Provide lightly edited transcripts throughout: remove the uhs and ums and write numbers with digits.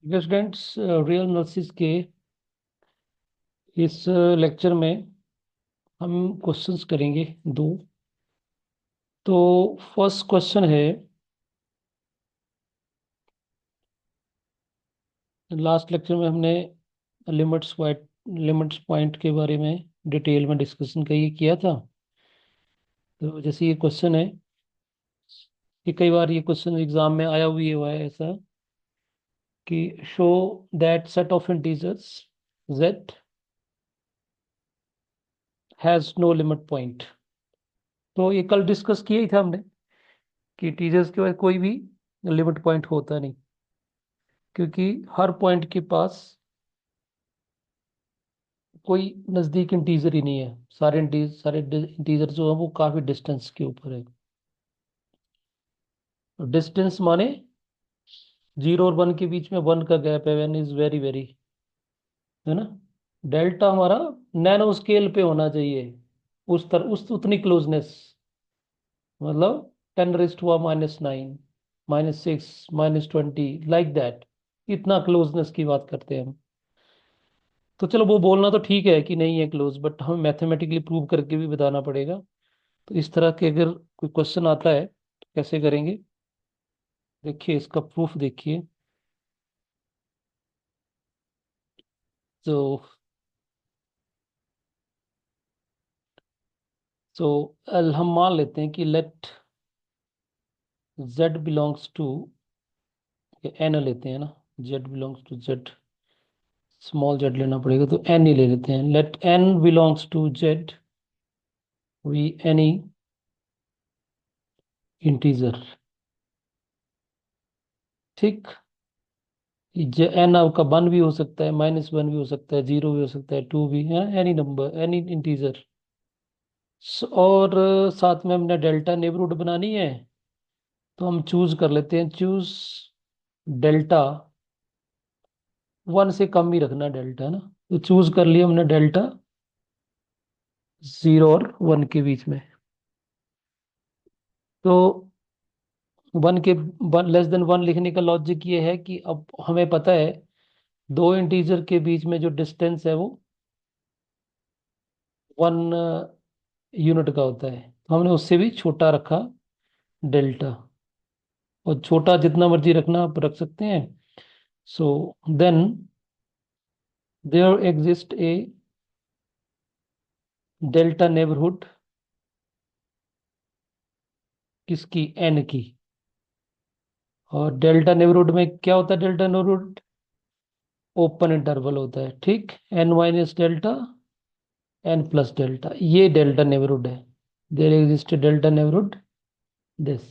Students, real analysis के इस lecture में हम क्वेश्चंस करेंगे दो। तो फर्स्ट क्वेश्चन है, लास्ट लेक्चर में हमने लिमिट्स पॉइंट के बारे में डिटेल में डिस्कशन किया था। तो जैसे ये क्वेश्चन है कि कई बार ये क्वेश्चन एग्जाम में आया हुआ है ऐसा कि show that set of integers z has no limit point. तो ये कल डिस्कस किया ही था हमने कि टीजर्स के बाद कोई भी लिमिट पॉइंट होता नहीं, क्योंकि हर पॉइंट के पास कोई नजदीक इंटीजर ही नहीं है। सारे इंटीजर जो है वो काफी डिस्टेंस के ऊपर है। डिस्टेंस माने 0 और 1 के बीच में 1 का गैप है, 1 इज वेरी वेरी, है ना। डेल्टा हमारा नैनो स्केल पे होना चाहिए, उस तरह उस उतनी क्लोजनेस, मतलब 10⁻⁻⁹, -6, -20, लाइक दैट। इतना क्लोजनेस की बात करते हैं हम। तो चलो वो बोलना तो ठीक है कि नहीं है क्लोज, बट हमें मैथमेटिकली प्रूव करके भी बताना पड़ेगा। तो इस तरह के अगर कोई क्वेश्चन आता है तो कैसे करेंगे, देखिए इसका प्रूफ देखिए। तो तो हम मान लेते हैं कि let z belongs to, n लेते हैं ना, z belongs to z, small z लेना पड़ेगा तो n ही ले लेते हैं। Let n belongs to z we any integer. ठीक, n आपका 1 भी हो सकता है, -1 भी हो सकता है, 0 भी हो सकता है, 2 भी है, एनी नंबर, एनी इंटीजर। और साथ में हमने डेल्टा नेबरहुड बनानी है। तो हम चूज कर लेते हैं, चूज डेल्टा 1 से कम ही रखना डेल्टा, है ना। तो चूज कर लिया हमने डेल्टा 0 और 1 के बीच में। तो 1 लिखने का लॉजिक ये है कि अब हमें पता है दो इंटीजर के बीच में जो डिस्टेंस है वो 1 यूनिट का होता है, तो हमने उससे भी छोटा रखा डेल्टा। और छोटा जितना मर्जी रखना आप रख सकते हैं। So then there exist a delta neighbourhood, किसकी, एन की। और डेल्टा नेबरहुड में क्या होता है, डेल्टा नेबरहुड ओपन इंटरवल होता है। ठीक, n minus delta, n plus delta, ये डेल्टा नेबरहुड है। There exist delta neighbourhood this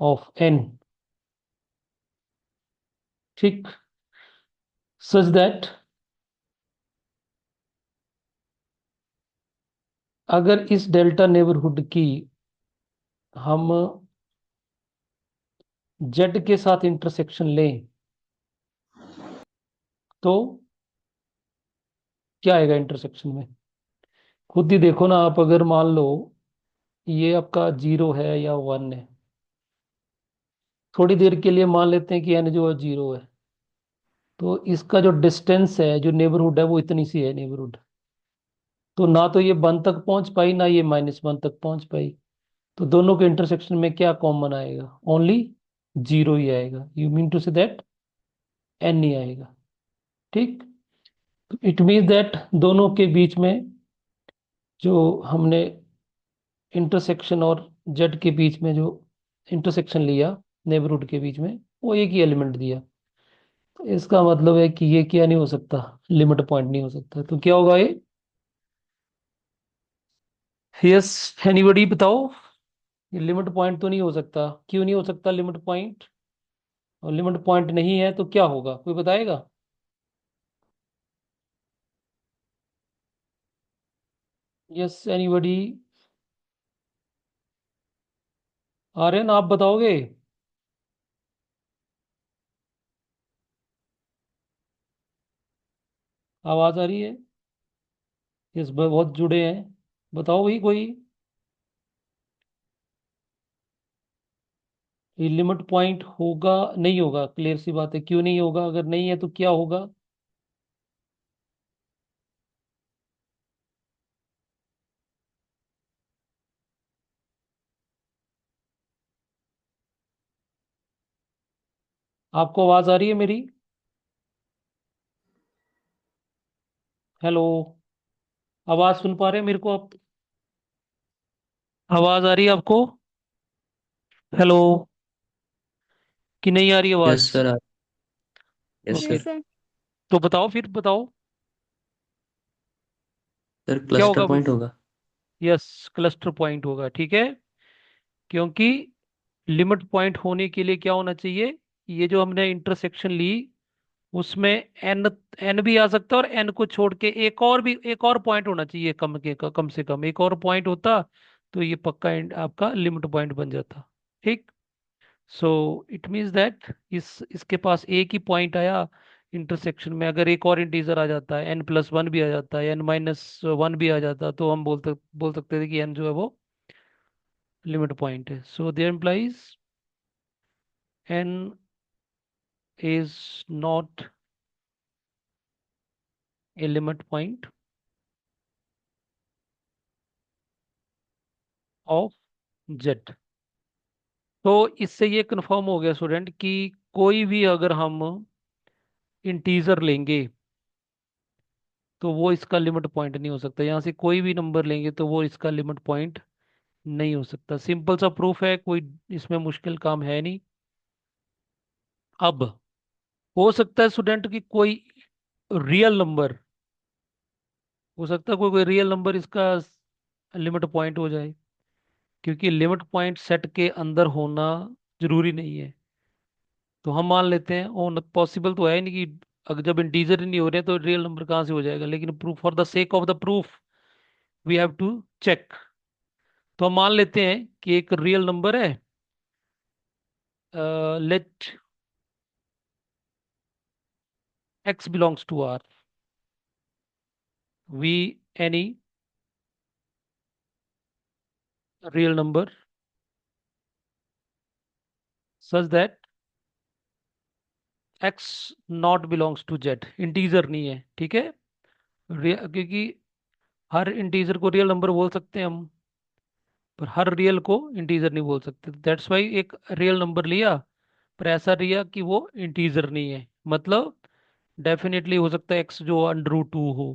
of n. ठीक, सच दैट अगर इस डेल्टा नेबरहुड की हम जेड के साथ इंटरसेक्शन लें तो क्या आएगा इंटरसेक्शन में, खुद ही देखो ना आप। अगर मान लो ये आपका 0 है या 1 है, थोड़ी देर के लिए मान लेते हैं कि एन जो है 0 है, तो इसका जो डिस्टेंस है, जो नेबरहुड है, वो इतनी सी है नेबरहुड। तो ना तो ये 1 तक पहुंच पाई, ना ये -1 तक पहुंच पाई। तो दोनों के इंटरसेक्शन में क्या कॉमन आएगा, ओनली 0 ही आएगा। You mean to say that n ही आएगा। ठीक, इट मीन दैट दोनों के बीच में जो हमने इंटरसेक्शन और जेड के बीच में जो इंटरसेक्शन लिया नेबरहुड के बीच में, वो एक ही एलिमेंट दिया। तो इसका मतलब है कि ये क्या नहीं हो सकता, लिमिट पॉइंट नहीं हो सकता। तो क्या होगा ये, यस एनीबॉडी बताओ। ये लिमिट पॉइंट तो नहीं हो सकता, क्यों नहीं हो सकता लिमिट पॉइंट। और लिमिट पॉइंट नहीं है तो क्या होगा, कोई बताएगा। यस एनीबॉडी, आर्यन आप बताओगे। आवाज आ रही है, यस बहुत जुड़े हैं, बताओ भाई कोई। ये लिमिट पॉइंट होगा नहीं होगा? क्लियर सी बात है, क्यों नहीं होगा? अगर नहीं है तो क्या होगा? आपको आवाज आ रही है मेरी? हेलो? आवाज सुन पा रहे हैं मेरे को आप? आवाज आ रही है आपको? हेलो? कि नहीं आ रही यस आवाज? सर। Yes okay. सर। जैसे तो बताओ, फिर बताओ सर क्या क्लस्टर होगा। पॉइंट होगा। यस, क्लस्टर पॉइंट होगा, ठीक है। क्योंकि लिमिट पॉइंट होने के लिए क्या होना चाहिए? ये जो हमने इंटरसेक्शन ली, उसमें एन एन भी आ सकता है, और एन को छोड़ के एक और पॉइंट होना चाहिए, कम से कम एक और पॉइंट होता, तो ये पक्का आपका लिमिट पॉइंट बन जाता। ठीक। सो इट मीन्स दैट इसके पास एक ही पॉइंट आया इंटरसेक्शन में। अगर एक और इंटीजर आ जाता है, n+1 भी आ जाता है, n-1 भी आ जाता, तो हम बोल सकते थे कि n जो है वो लिमिट पॉइंट है। So there implies n is not a limit point of z। तो इससे ये कंफर्म हो गया स्टूडेंट कि कोई भी अगर हम इंटीजर लेंगे तो वो इसका लिमिट पॉइंट नहीं हो सकता। यहाँ से कोई भी नंबर लेंगे तो वो इसका लिमिट पॉइंट नहीं हो सकता। सिंपल सा प्रूफ है, कोई इसमें मुश्किल काम है नहीं। अब हो सकता है स्टूडेंट की कोई रियल नंबर, हो सकता है कोई कोई रियल नंबर इसका लिमिट पॉइंट हो जाए, क्योंकि लिमिट पॉइंट सेट के अंदर होना जरूरी नहीं है। तो हम मान लेते हैं, वो पॉसिबल तो है नहीं कि अगर जब इंटीजर ही नहीं हो रहे तो रियल नंबर कहाँ से हो जाएगा, लेकिन proof, for the sake of the proof we have to check. तो हम मान लेते हैं कि एक रियल नंबर है, let x belongs to r, we any real number such that x not belongs to z, integer नहीं है, ठीक है। क्योंकि हर इंटीजर को रियल नंबर बोल सकते हैं हम, पर हर रियल को इंटीजर नहीं बोल सकते। दैट्स वाई एक रियल नंबर लिया, पर ऐसा लिया कि वो इंटीजर नहीं है। मतलब डेफिनेटली हो सकता है एक्स जो √2 हो,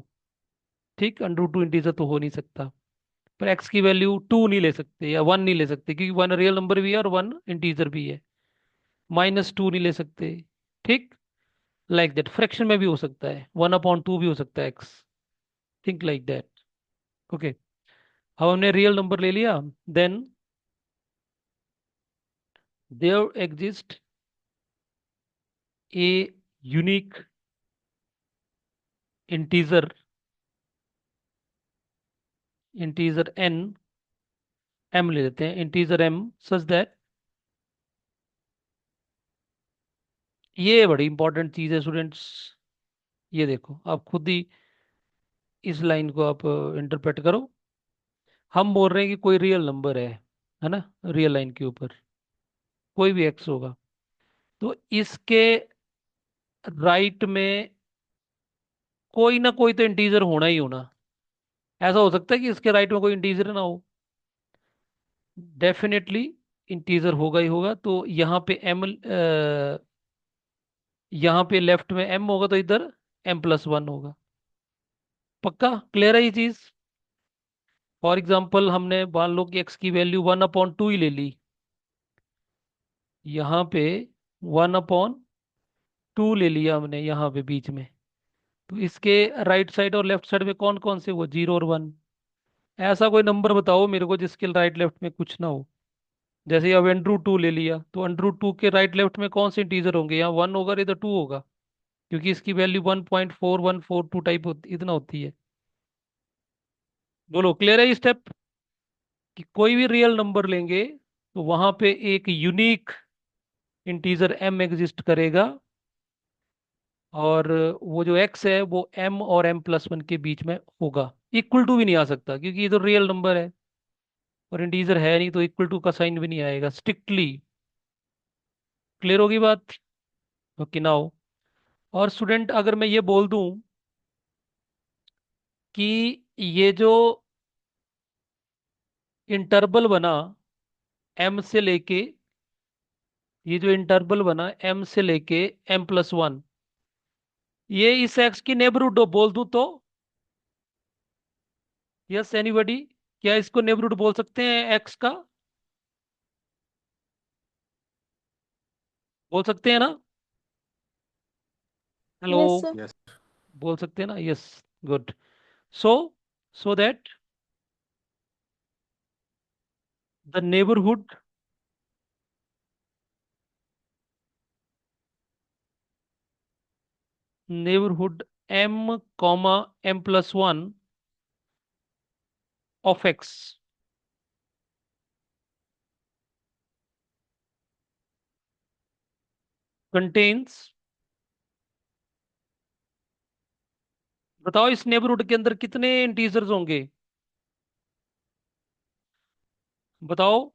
ठीक, √2 इंटीजर तो हो नहीं सकता। पर एक्स की वैल्यू 2 नहीं ले सकते या 1 नहीं ले सकते, क्योंकि 1 रियल नंबर भी है और 1 इंटीजर भी है। -2 नहीं ले सकते, ठीक। लाइक दैट फ्रैक्शन में भी हो सकता है, 1/2 भी हो सकता है x, think like that. Okay. अब हमने रियल नंबर ले लिया, then there exist a unique integer, integer n, m ले लेते हैं, इंटीजर m सच दैट, ये बड़ी इंपॉर्टेंट चीज है स्टूडेंट्स। ये देखो, आप खुद ही इस लाइन को आप इंटरप्रेट करो। हम बोल रहे हैं कि कोई रियल नंबर है ना, रियल लाइन के ऊपर कोई भी एक्स होगा, तो इसके राइट में कोई ना कोई तो इंटीजर होना ही होना। ऐसा हो सकता है कि इसके राइट में कोई इंटीजर ना हो? डेफिनेटली इंटीजर होगा ही होगा। तो यहाँ पे यहाँ पे लेफ्ट में m होगा, तो इधर m+1 होगा। पक्का क्लियर है ये चीज? फॉर एग्जाम्पल हमने मान लो कि x की वैल्यू 1/2 ही ले ली, यहाँ पे 1/2 ले लिया हमने यहाँ पे बीच में। तो इसके राइट साइड और लेफ्ट साइड में कौन कौन से, वो 0 और 1। ऐसा कोई नंबर बताओ मेरे को जिसके राइट लेफ्ट में कुछ ना हो। जैसे अब √2 ले लिया, तो √2 के राइट लेफ्ट में कौन से इंटीजर होंगे? यहाँ 1 होगा, इधर 2 होगा, क्योंकि इसकी वैल्यू 1.4142 टाइप होती, इतना होती है। बोलो क्लियर है ये स्टेप? कि कोई भी रियल नंबर लेंगे तो वहां पे एक यूनिक इंटीजर m एग्जिस्ट करेगा, और वो जो x है वो m और m+1 के बीच में होगा। इक्वल टू भी नहीं आ सकता, क्योंकि ये तो रियल नंबर है और इंटीजर है नहीं, तो इक्वल टू का साइन भी नहीं आएगा स्ट्रिक्टली। क्लियर होगी बात? ओके नाउ, और स्टूडेंट अगर मैं ये बोल दूं कि ये जो इंटरवल बना एम से लेके, ये जो इंटरवल बना एम से लेके m+1, ये इस एक्स की नेबरहुड बोल दूं तो? Yes anybody? क्या इसको नेबरहुड बोल सकते हैं एक्स का? बोल सकते हैं ना? हेलो? Yes sir. यस। बोल सकते हैं ना? Yes. Good. So so that the neighbourhood m, m+1 of x contains, बताओ इस नेबरहुड के अंदर कितने इंटीजर्स होंगे? बताओ,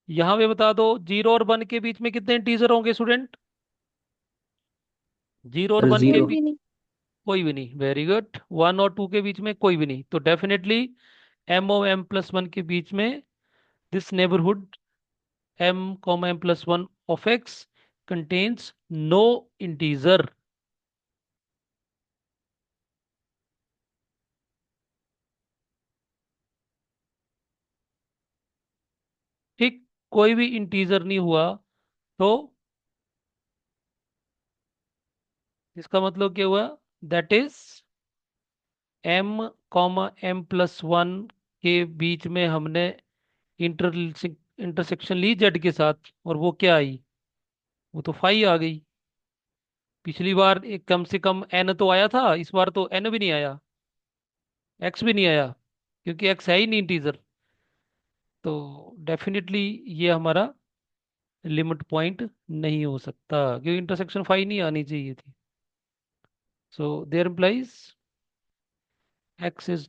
यहां पे बता दो, 0 और 1 के बीच में कितने इंटीजर होंगे स्टूडेंट? 0 और 1 के जीरो। कोई बीच भी नहीं। कोई भी नहीं, वेरी गुड। 1 और 2 के बीच में कोई भी नहीं, तो डेफिनेटली m और m+1 के बीच में this neighbourhood m, m+1 of x contains no integer। ठीक, कोई भी इंटीजर नहीं हुआ तो इसका मतलब क्या हुआ? दैट इज m, m+1 के बीच में हमने इंटर इंटरसेक्शन ली जेड के साथ, और वो क्या आई? वो तो फाई आ गई। पिछली बार एक कम से कम एन तो आया था, इस बार तो एन भी नहीं आया, एक्स भी नहीं आया, क्योंकि एक्स है ही नहीं इंटीजर। तो डेफिनेटली ये हमारा लिमिट पॉइंट नहीं हो सकता, क्योंकि इंटरसेक्शन फाई नहीं आनी चाहिए थी। So there implies x is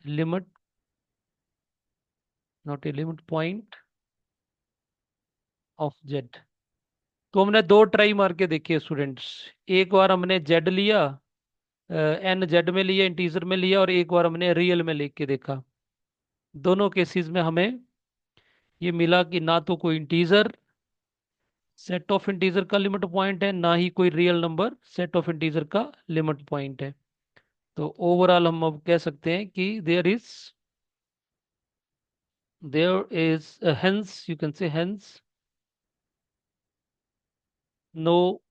limit not a limit point of z. तो हमने दो ट्राई मार के देखिए स्टूडेंट्स। एक बार हमने जेड लिया, एन जेड में लिया, इंटीजर में लिया, और एक बार हमने रियल में लेके देखा। दोनों केसेस में हमें ये मिला कि ना तो कोई इंटीजर सेट ऑफ इंटीजर का लिमिट पॉइंट है, ना ही कोई real number set of integer का लिमिट पॉइंट है। तो ओवरऑल हम अब कह सकते हैं कि there is hence you can say hence no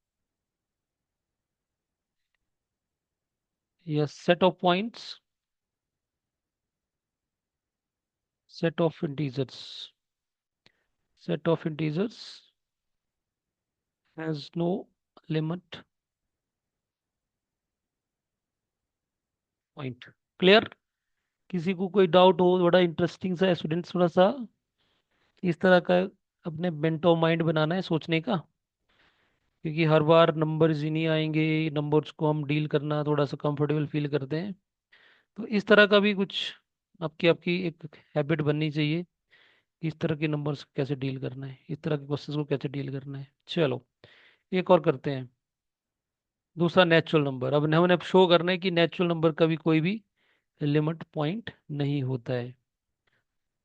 yes set of integers set of integers has no limit point। Clear? किसी को कोई डाउट हो? बड़ा इंटरेस्टिंग सा है स्टूडेंट्स, थोड़ा सा इस तरह का अपने बेंटो माइंड बनाना है सोचने का, क्योंकि हर बार नंबर्स ही नहीं आएंगे, नंबर्स को हम डील करना थोड़ा सा कंफर्टेबल फील करते हैं। तो इस तरह का भी कुछ आपकी आपकी एक हैबिट बननी चाहिए कि इस तरह के नंबर्स कैसे डील करना है, इस तरह के क्वेश्चंस को कैसे डील करना है। चलो एक और करते हैं, दूसरा नेचुरल नंबर। अब हमने शो करना है कि नेचुरल नंबर का भी कोई भी लिमिट पॉइंट नहीं होता है।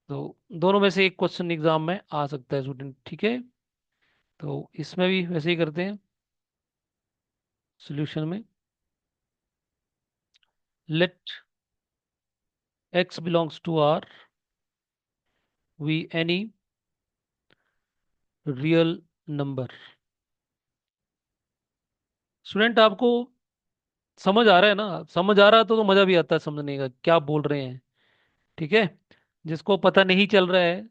तो दोनों में से एक क्वेश्चन एग्जाम में आ सकता है स्टूडेंट, ठीक है? तो इसमें भी वैसे ही करते हैं। सॉल्यूशन में let x belongs to r we any real number. Student आपको समझ आ रहा है ना? समझ आ रहा तो मजा भी आता है समझने का क्या बोल रहे हैं, ठीक है? जिसको पता नहीं चल रहा है,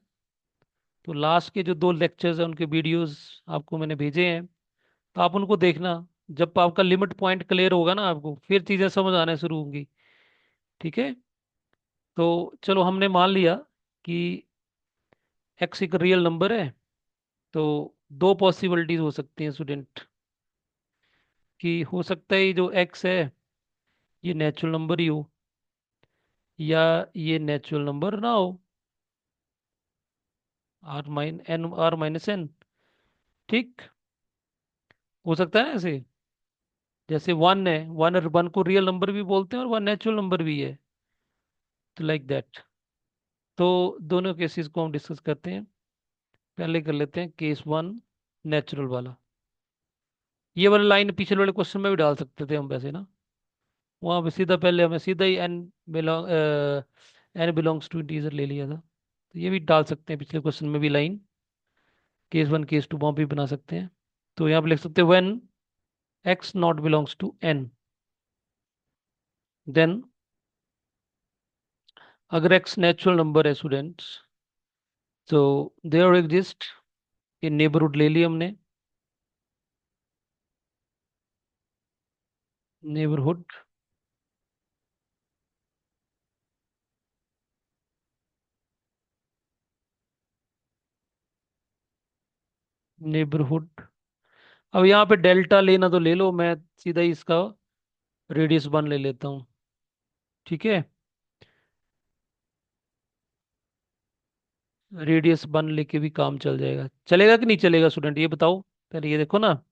तो लास्ट के जो दो लेक्चर्स हैं उनके वीडियोस आपको मैंने भेजे हैं, तो आप उनको देखना। जब आपका लिमिट पॉइंट क्लियर होगा ना, आपको फिर चीजें समझ आने शुरू होंगी, ठीक है? तो चलो हमने मान लिया कि एक्स एक रियल नंबर है। तो दो पॉसिबिलिटीज हो सकती हैं स्टूडेंट, कि हो सकता है ये जो एक्स है ये नेचुरल नंबर ही हो, या ये नेचुरल नंबर ना हो। r minus n. ठीक, हो सकता है ना ऐसे। जैसे वन है, वन वन को रियल नंबर भी बोलते हैं और वन नेचुरल नंबर भी है, तो लाइक दैट। तो दोनों केसेस को हम डिस्कस करते हैं। पहले कर लेते हैं केस वन, नेचुरल वाला। ये वाला लाइन पिछले वाले क्वेश्चन में भी डाल सकते थे हम वैसे ना। वहां पे सीधा पहले हमें सीधा ही एन बिलोंग्स टू इंटीजर ले लिया था, तो ये भी डाल सकते हैं पिछले क्वेश्चन में भी line. Case one case two वहां भी बना सकते हैं। तो यहाँ पे लिख सकते हैं when x not belongs to n, then अगर एक्स नेचुरल नंबर है स्टूडेंट्स, तो देयर एग्जिस्ट, ये नेबरहुड ले लिया हमने, नेबरहुड, नेबरहुड। अब यहाँ पे डेल्टा लेना तो ले लो, मैं सीधा ही इसका रेडियस वन ले लेता हूँ। ठीक है, रेडियस वन लेके भी काम चल जाएगा, चलेगा कि नहीं चलेगा स्टूडेंट, ये बताओ। पहले ये देखो ना,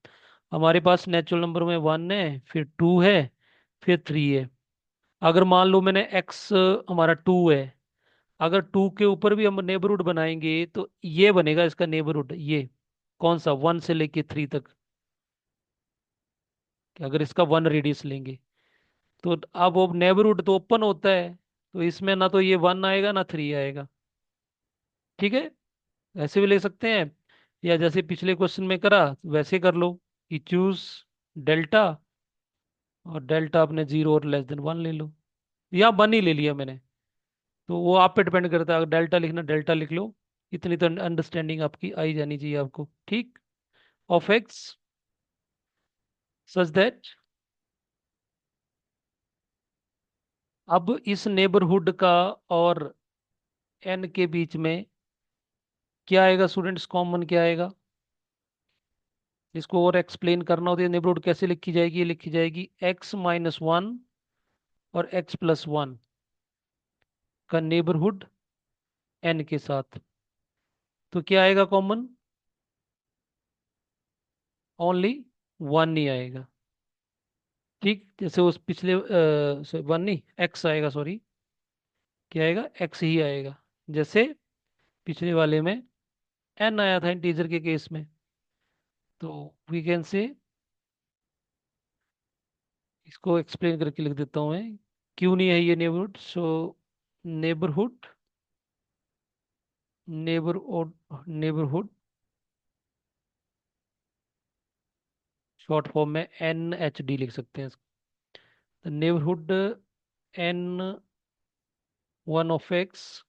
हमारे पास नेचुरल नंबर में वन है, फिर टू है, फिर थ्री है। अगर मान लो मैंने एक्स हमारा टू है, अगर टू के ऊपर भी हम नेबरहुड बनाएंगे तो ये बनेगा इसका नेबरहुड, ये कौन सा, वन से लेके थ्री तक। कि अगर इसका वन रेडियस लेंगे, तो अब वो नेबरहुड तो ओपन होता है, तो इसमें ना तो ये वन आएगा ना थ्री आएगा। ठीक है, ऐसे भी ले सकते हैं, या जैसे पिछले क्वेश्चन में करा वैसे कर लो कि चूज डेल्टा, और डेल्टा आपने जीरो और लेस देन वन ले लो, या वन ही ले लिया मैंने। तो वो आप पे डिपेंड करता है, अगर डेल्टा लिखना डेल्टा लिख लो। इतनी तो अंडरस्टैंडिंग आपकी आई जानी चाहिए आपको, ठीक। ऑफ एक्स सच दैट, अब इस नेबरहुड का और एन के बीच में क्या आएगा स्टूडेंट्स, कॉमन क्या आएगा। इसको और एक्सप्लेन करना हो तो नेबरहुड कैसे लिखी जाएगी, ये लिखी जाएगी x-1 और x+1 का नेबरहुड एन के साथ। तो क्या आएगा कॉमन, ओनली वन ही आएगा। ठीक, जैसे उस पिछले वन नहीं एक्स आएगा, सॉरी, क्या आएगा, एक्स ही आएगा। जैसे पिछले वाले में एन आया था इंटीजर के केस में। तो वी कैन से, इसको एक्सप्लेन करके लिख देता हूँ मैं, क्यों नहीं है ये neighbourhood. So neighbourhood, neighbourhood, neighbourhood short form में NHD लिख सकते हैं। Neighbourhood N1 of x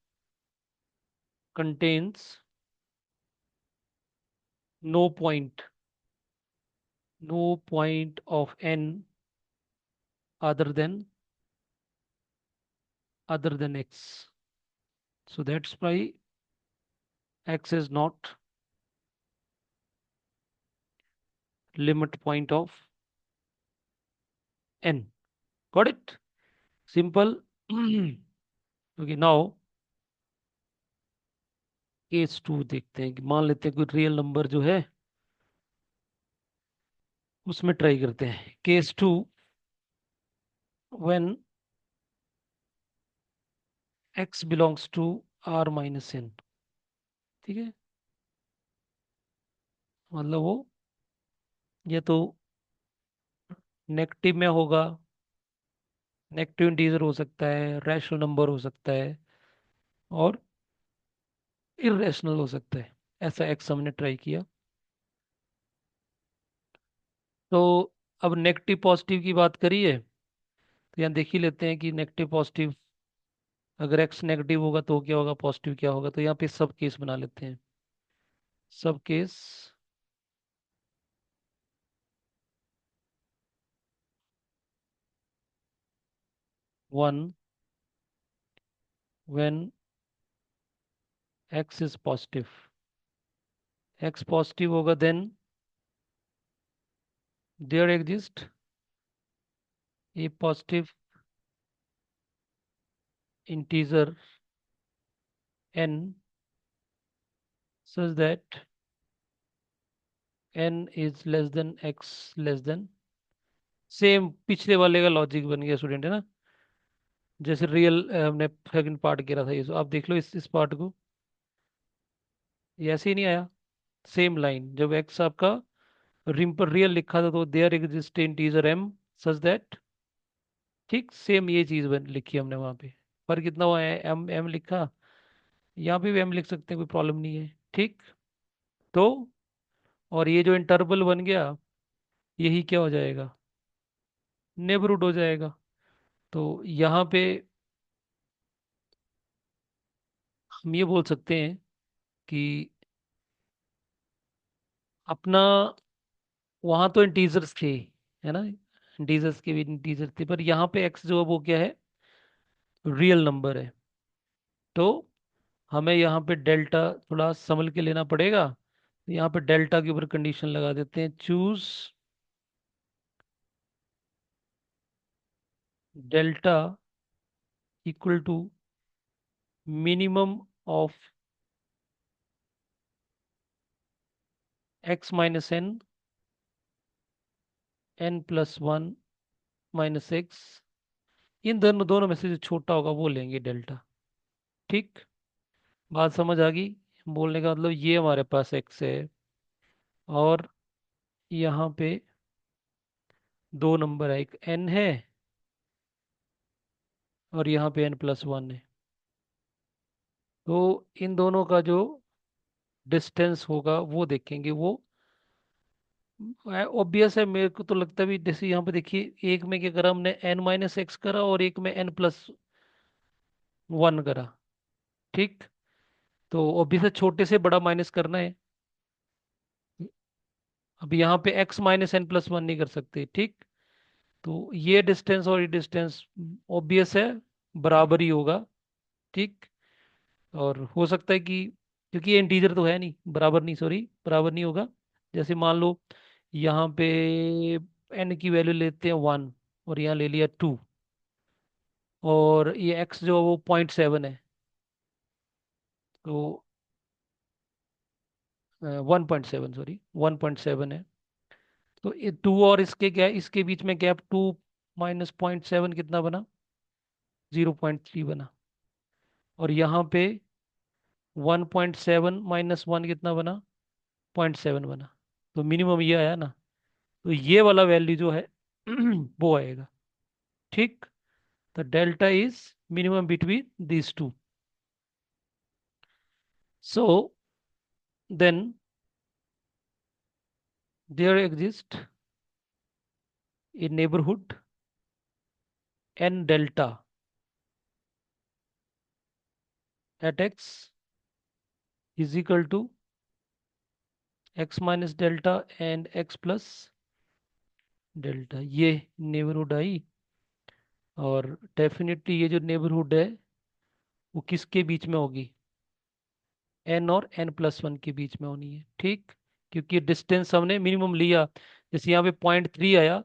contains no point, no point of n other than x. So that's why x is not limit point of n. Got it? Simple. Okay, now case two देखते हैं, कि मान लेते हैं कोई real number जो है उसमें ट्राई करते हैं। Case two, when x belongs to r-n। ठीक है, मतलब वो ये तो नेगेटिव में होगा, नेगेटिव इंटीजर हो सकता है, रैशनल नंबर हो सकता है, और इरेशनल हो सकता है। ऐसा एक्स हमने ट्राई किया। तो अब नेगेटिव पॉजिटिव की बात करिए, तो यहाँ देख ही लेते हैं कि नेगेटिव पॉजिटिव, अगर एक्स नेगेटिव होगा तो क्या होगा, पॉजिटिव क्या होगा। तो यहाँ पे सब केस बना लेते हैं। Sub case one, when x is positive, x positive होगा, then there exist a positive integer n such that n is less than x less than, same पिछले वाले का लॉजिक बन गया स्टूडेंट, है ना। जैसे रियल हमने सेकंड पार्ट किया था, ये तो आप देख लो इस पार्ट को, ये ऐसे ही नहीं आया। सेम लाइन, जब एक्स आपका रिम पर रियल लिखा था तो there exist integer m such that, ठीक सेम ये चीज बन लिखी हमने वहां पे। पर कितना हुआ है, एम एम लिखा, यहाँ पे भी एम लिख सकते हैं, कोई प्रॉब्लम नहीं है, ठीक। तो और ये जो इंटरवल बन गया, यही क्या हो जाएगा, नेबरहुड हो जाएगा। तो यहाँ पे हम ये बोल सकते हैं कि अपना, वहां तो इंटीजर्स थे, है ना, इंटीजर्स के भी इंटीजर थे, पर यहाँ पे एक्स जो है वो क्या है, रियल नंबर है। तो हमें यहाँ पे डेल्टा थोड़ा संभल के लेना पड़ेगा, तो यहाँ पे डेल्टा के ऊपर कंडीशन लगा देते हैं, choose delta equal to minimum of x minus n, n plus one minus x, इन दोनों दोनों में से जो छोटा होगा वो लेंगे डेल्टा, ठीक। बात समझ आ गई, बोलने का मतलब ये हमारे पास एक्स है, और यहाँ पे दो नंबर है, एक एन है और यहाँ पे एन प्लस वन है। तो इन दोनों का जो डिस्टेंस होगा वो देखेंगे, वो ऑब्वियस है, मेरे को तो लगता है भी, जैसे यहाँ पे देखिए, एक में क्या करा हमने, एन माइनस एक्स करा और एक में एन प्लस वन करा, ठीक। तो ऑब्वियस है छोटे से बड़ा माइनस करना है। अब यहाँ पे x minus n plus one नहीं कर सकते, ठीक। तो ये डिस्टेंस और ये डिस्टेंस ऑब्वियस है बराबर ही होगा, ठीक। और हो सकता है कि, क्योंकि ये इंटीजर तो है नहीं, बराबर नहीं, सॉरी बराबर नहीं होगा। जैसे मान लो यहाँ पे एन की वैल्यू लेते हैं वन, और यहाँ ले लिया टू, और ये एक्स जो है वो 0.7 है, तो 1.7, सॉरी 1.7 है। तो ये टू और इसके क्या, इसके बीच में गैप, टू माइनस 0.7 कितना बना, 0.3 बना। और यहाँ पे 1.7 माइनस वन कितना बना, 0.7 बना। तो मिनिमम ये आया ना, तो ये वाला वैल्यू जो है वो आएगा, ठीक। तो delta is minimum between these two. So then there exist a neighbourhood n delta at x is equal to x minus delta and x plus delta, ये नेबरहुड आई। और डेफिनेटली ये जो नेबरहुड है वो किसके बीच में होगी, एन और एन प्लस वन के बीच में होनी है, ठीक। क्योंकि डिस्टेंस हमने मिनिमम लिया, जैसे यहाँ पे 0.3 आया,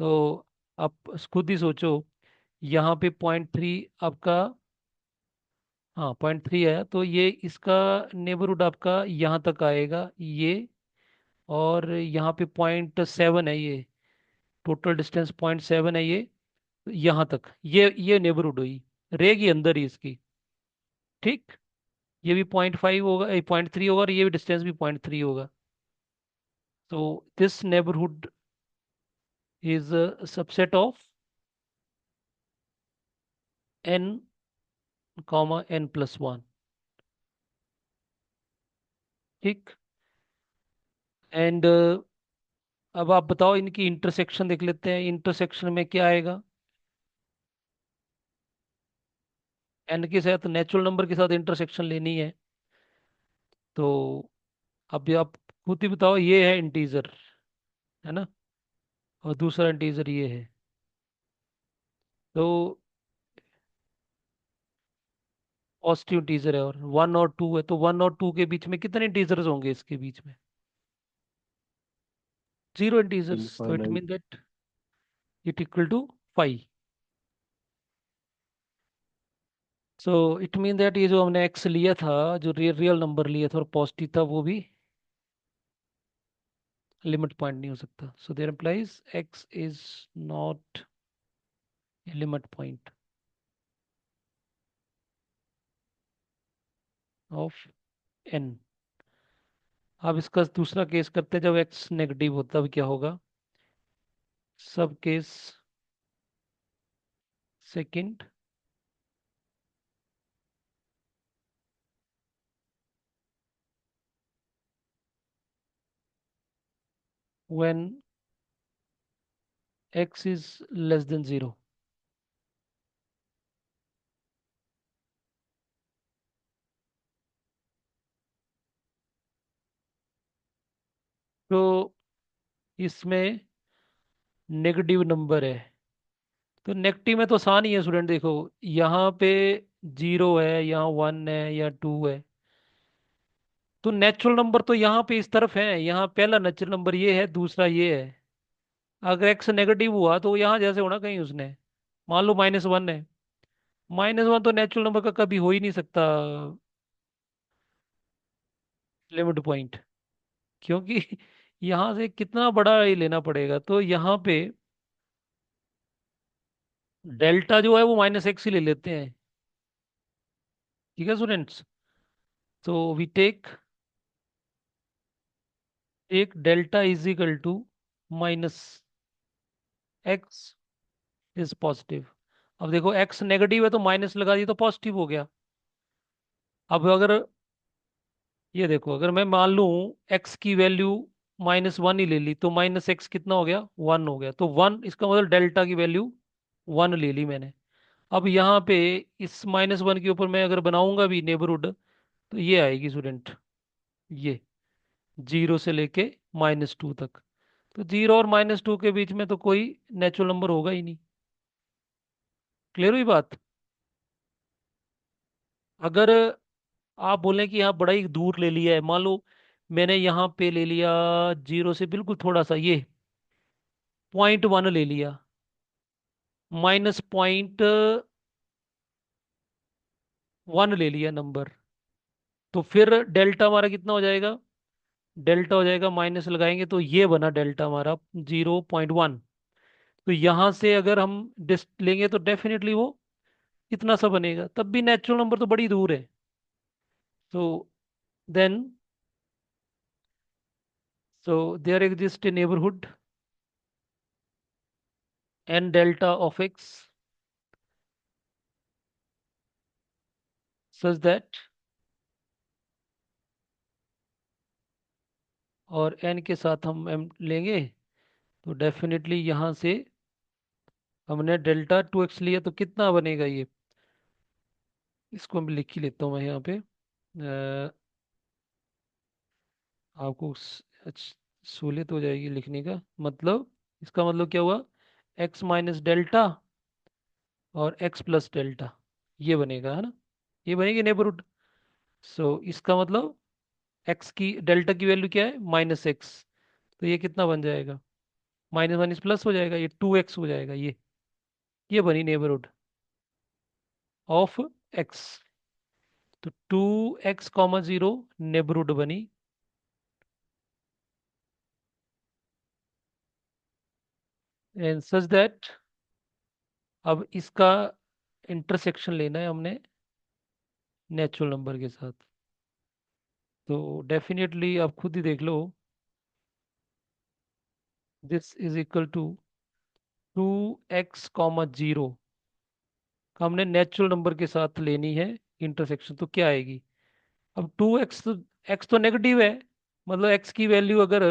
तो आप खुद ही सोचो, यहाँ पे 0.3 आपका, हाँ 0.3 आया, तो ये इसका नेबरहुड आपका यहाँ तक आएगा ये, और यहाँ पे 0.7 है ये, टोटल डिस्टेंस 0.7 है ये, यहाँ तक ये नेबरहुड हुई, रहेगी अंदर ही इसकी, ठीक। ये भी 0.5 होगा, 0.3 होगा, और ये भी डिस्टेंस भी 0.3 होगा। तो this neighbourhood is subset of n comma n plus one, ठीक। एंड अब आप बताओ, इनकी इंटरसेक्शन देख लेते हैं, इंटरसेक्शन में क्या आएगा, एन के साथ नेचुरल नंबर के साथ इंटरसेक्शन लेनी है। तो अब ये आप खुद ही बताओ, ये है इंटीजर, है ना, और दूसरा इंटीजर ये है। तो पॉजिटिव इंटीजर है और वन और टू है, तो वन और टू के बीच में कितने इंटीजर्स होंगे, इसके बीच में जीरो इंटीजर्स, तो it infinite. Mean that it equal to 5। So it mean that ये जो हमने एक्स लिया था, जो रियल नंबर लिया था और पॉजिटिव था, वो भी लिमिट पॉइंट नहीं हो सकता. So there implies x is not a limit point of n. अब इसका दूसरा केस करते हैं, जब एक्स नेगेटिव होता है क्या होगा. सब case second, when x is less than zero. तो इसमें नेगेटिव नंबर है. तो नेगेटिव में तो आसान ही है स्टूडेंट. देखो यहाँ पे जीरो है, यहाँ वन है, या टू है. तो नेचुरल नंबर तो यहाँ पे इस तरफ है. यहाँ पहला नेचुरल नंबर ये है, दूसरा ये है. अगर एक्स नेगेटिव हुआ तो यहाँ जैसे होना कहीं उसने. मान लो -1 है. -1 तो नेचुरल नंबर का कभी हो ही नहीं सकता लिमिट पॉइंट. क्योंकि यहाँ से कितना बड़ा ये लेना पड़ेगा. तो यहाँ पे डेल्टा जो है वो -x ही ले लेते हैं. ठीक है स्टूडेंट्स. तो वी टेक एक delta is equal to minus x is positive. अब देखो एक्स नेगेटिव है तो माइनस लगा दिया तो पॉजिटिव हो गया. अब अगर ये देखो, अगर मैं मान लूं एक्स की वैल्यू -1 ही ले ली, तो -x कितना हो गया, 1 हो गया. तो 1 इसका मतलब डेल्टा की वैल्यू 1 ले ली मैंने. अब यहाँ पे इस -1 के ऊपर मैं अगर बनाऊंगा भी नेबरहुड, तो ये आएगी स्टूडेंट, ये 0 से लेके -2 तक. तो 0 और -2 के बीच में तो कोई नेचुरल नंबर होगा ही नहीं. क्लियर हुई बात. अगर आप बोलें कि यहाँ बड़ा ही दूर ले लिया है, मान लो मैंने यहाँ पे ले लिया 0 से बिल्कुल थोड़ा सा, ये -0.1 ले लिया, -0.1 ले लिया नंबर. तो फिर डेल्टा हमारा कितना हो जाएगा. डेल्टा हो जाएगा, माइनस लगाएंगे तो ये बना डेल्टा हमारा 0.1. तो यहाँ से अगर हम डिस लेंगे तो डेफिनेटली वो इतना सा बनेगा. तब भी नेचुरल नंबर तो बड़ी दूर है. तो then, so there exist a neighbourhood n delta of x such that, और n के साथ हम m लेंगे, तो डेफिनेटली यहाँ से हमने डेल्टा 2x लिया तो कितना बनेगा ये. इसको मैं लिख ही लेता हूँ मैं यहाँ पे. आपको सहूलियत हो जाएगी लिखने का. मतलब इसका मतलब क्या हुआ, x माइनस डेल्टा और x प्लस डेल्टा, ये बनेगा है ना. ये बनेगी नेबरहुड. सो इसका मतलब x की डेल्टा की वैल्यू क्या है, -x. तो ये कितना बन जाएगा, -1 इस प्लस हो जाएगा, ये 2x हो जाएगा. ये बनी नेबरहुड ऑफ x. तो 2x, 0 नेबरहुड बनी. एंड सच दैट, अब इसका इंटरसेक्शन लेना है हमने नेचुरल नंबर के साथ. तो डेफिनेटली आप खुद ही देख लो, this is equal to 2x, 0 हमने नेचुरल नंबर के साथ लेनी है इंटरसेक्शन. तो क्या आएगी. अब 2x तो, x तो नेगेटिव है. मतलब x की वैल्यू अगर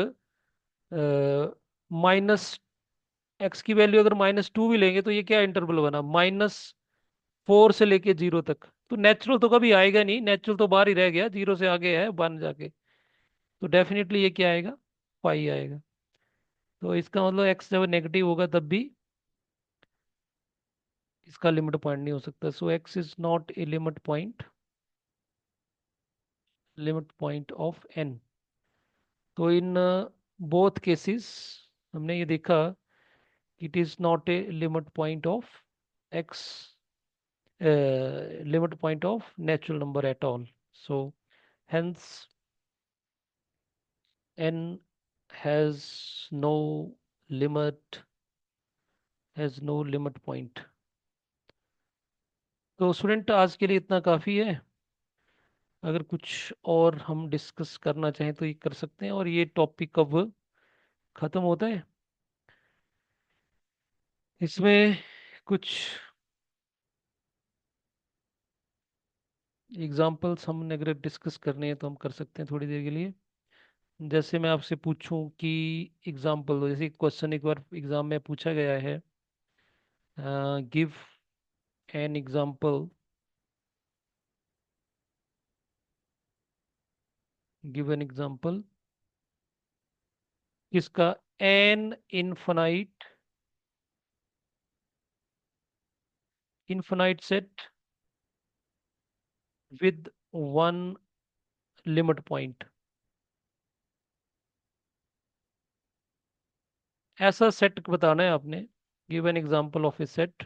माइनस एक्स की वैल्यू अगर -2 भी लेंगे, तो ये क्या इंटरवल बना, -4 से लेके 0 तक. तो नेचुरल तो कभी आएगा नहीं, नेचुरल तो बाहर ही रह गया, 0 से आगे है 1 जाके. तो डेफिनेटली ये क्या आएगा, पाई आएगा. तो इसका मतलब एक्स जब नेगेटिव होगा तब भी इसका लिमिट पॉइंट नहीं हो सकता. So x is not a limit point of n. तो इन बोथ केसेस हमने ये देखा, it is not a limit point of x limit point of natural number at all. So hence n has no limit, has no limit point. तो student आज के लिए इतना काफ़ी है। अगर कुछ और हम डिस्कस करना चाहें तो ये कर सकते हैं। और ये टॉपिक कब ख़त्म होता है? इसमें कुछ एग्जांपल्स हम अगर डिस्कस करने हैं तो हम कर सकते हैं थोड़ी देर के लिए। जैसे मैं आपसे पूछूं कि एग्जांपल दो, जैसे क्वेश्चन एक बार एग्जाम में पूछा गया है, give an example, give an example किसका, an infinite, infinite set with one limit point. ऐसा सेट बताना है आपने। Give an example of a set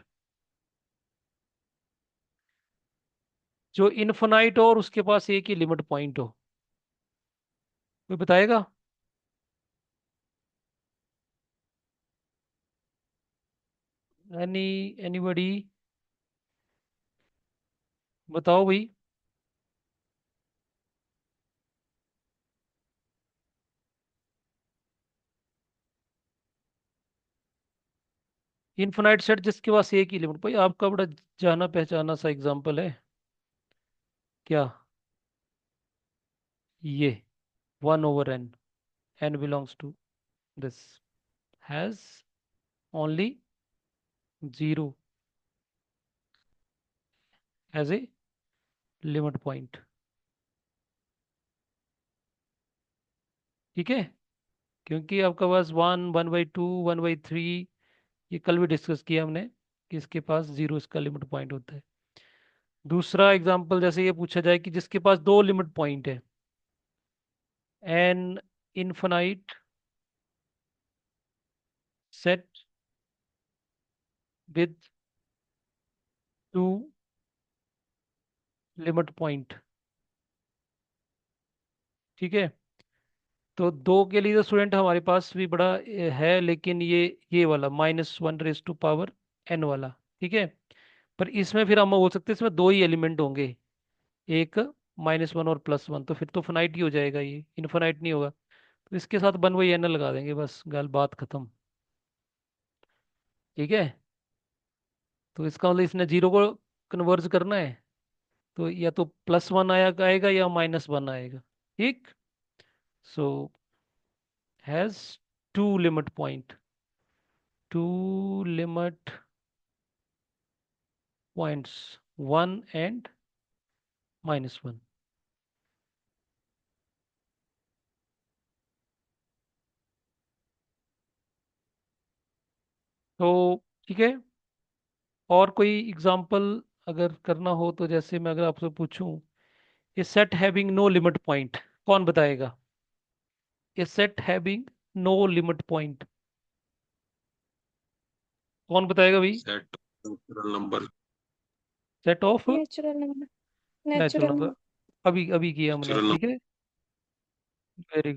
जो इनफाइनाइट हो और उसके पास एक ही लिमिट पॉइंट हो। कोई बताएगा? एनीबडी? बताओ भाई। इनफाइनाइट सेट जिसके पास एक ही लिमिट, भाई आपका बड़ा जाना पहचाना सा एग्जांपल है। क्या? ये 1/n, n belongs to this, has only 0 as a limit point। ठीक है? क्योंकि आपका पास 1/2 1/3, ये कल भी डिस्कस किया हमने कि इसके पास 0 इसका लिमिट पॉइंट होता है। दूसरा एग्जांपल जैसे ये पूछा जाए कि जिसके पास दो लिमिट पॉइंट है, an infinite set with two limit point. ठीक है? तो दो के लिए तो स्टूडेंट हमारे पास भी बड़ा है, लेकिन ये वाला -1 रेज़ टू पावर n वाला। ठीक है? पर इसमें फिर हम बोल सकते हैं इसमें दो ही एलिमेंट होंगे, एक -1 और +1, तो फिर तो फाइनाइट ही हो जाएगा, ये इनफाइनाइट नहीं होगा। तो इसके साथ 1/n लगा देंगे, बस गल बात खत्म। ठीक है? तो इसका मतलब इसने जीरो को कन्वर्ज करना है, तो या तो +1 आएगा या -1 आएगा। ठीक? So has two limit point, two limit points, 1 and -1। तो ठीक है। और कोई एग्जांपल अगर करना हो तो, जैसे मैं अगर आपसे पूछूं, a set having no limit point, कौन बताएगा? A set having no limit point, कौन बताएगा भाई? Set natural number. Set of natural number. Natural natural number. Number. अभी अभी किया हमने, नेचुरल ठीक है। वेरी।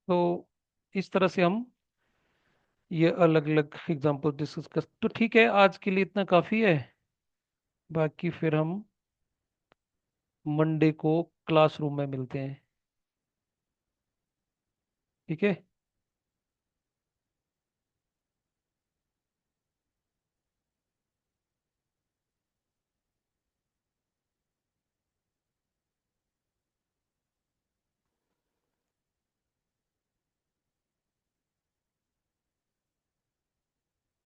तो इस तरह से हम ये अलग अलग एग्जांपल डिस्कस कर, तो ठीक है आज के लिए इतना काफ़ी है। बाकी फिर हम मंडे को क्लासरूम में मिलते हैं। ठीक है?